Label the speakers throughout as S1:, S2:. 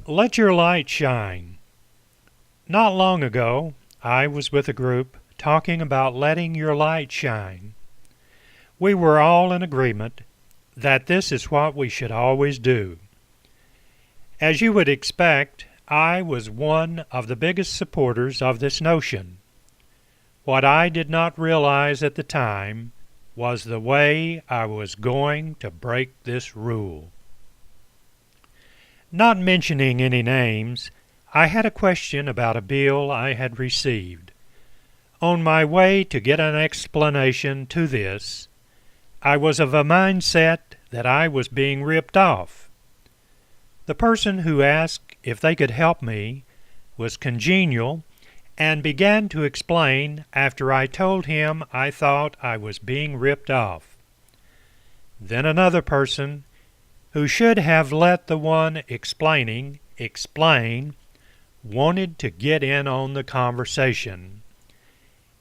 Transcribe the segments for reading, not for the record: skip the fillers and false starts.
S1: Let your light shine. Not long ago, I was with a group talking about letting your light shine. We were all in agreement that this is what we should always do. As you would expect, I was one of the biggest supporters of this notion. What I did not realize at the time was the way I was going to break this rule. Not mentioning any names, I had a question about a bill I had received. On my way to get an explanation to this, I was of a mindset that I was being ripped off. The person who asked if they could help me was congenial and began to explain after I told him I thought I was being ripped off. Then another person, who should have let the one explaining explain, wanted to get in on the conversation.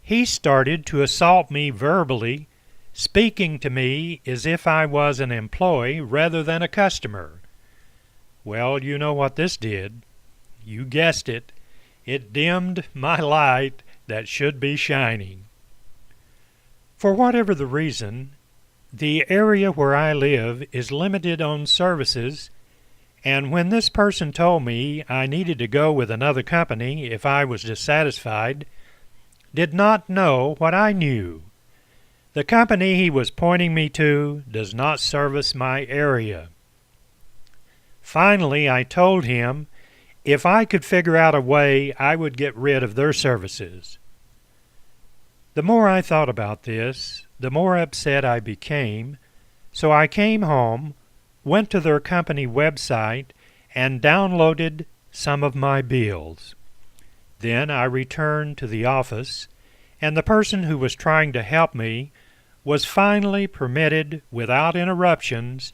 S1: He started to assault me verbally, speaking to me as if I was an employee rather than a customer. Well, you know what this did. You guessed it. It dimmed my light that should be shining. For whatever the reason, the area where I live is limited on services, and when this person told me I needed to go with another company if I was dissatisfied, did not know what I knew. The company he was pointing me to does not service my area. Finally, I told him if I could figure out a way, I would get rid of their services. The more I thought about this, the more upset I became, so I came home, went to their company website, and downloaded some of my bills. Then I returned to the office, and the person who was trying to help me was finally permitted, without interruptions,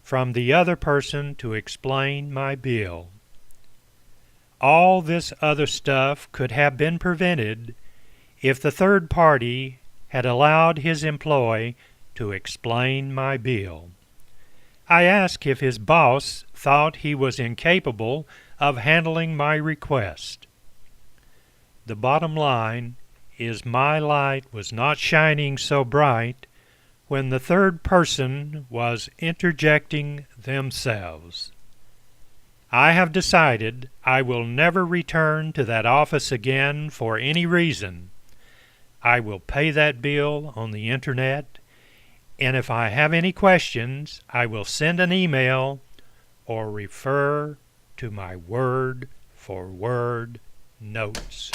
S1: from the other person to explain my bill. All this other stuff could have been prevented if the third party had allowed his employee to explain my bill. I asked if his boss thought he was incapable of handling my request. The bottom line is my light was not shining so bright when the third person was interjecting themselves. I have decided I will never return to that office again for any reason. I will pay that bill on the internet, and if I have any questions, I will send an email or refer to my word-for-word notes.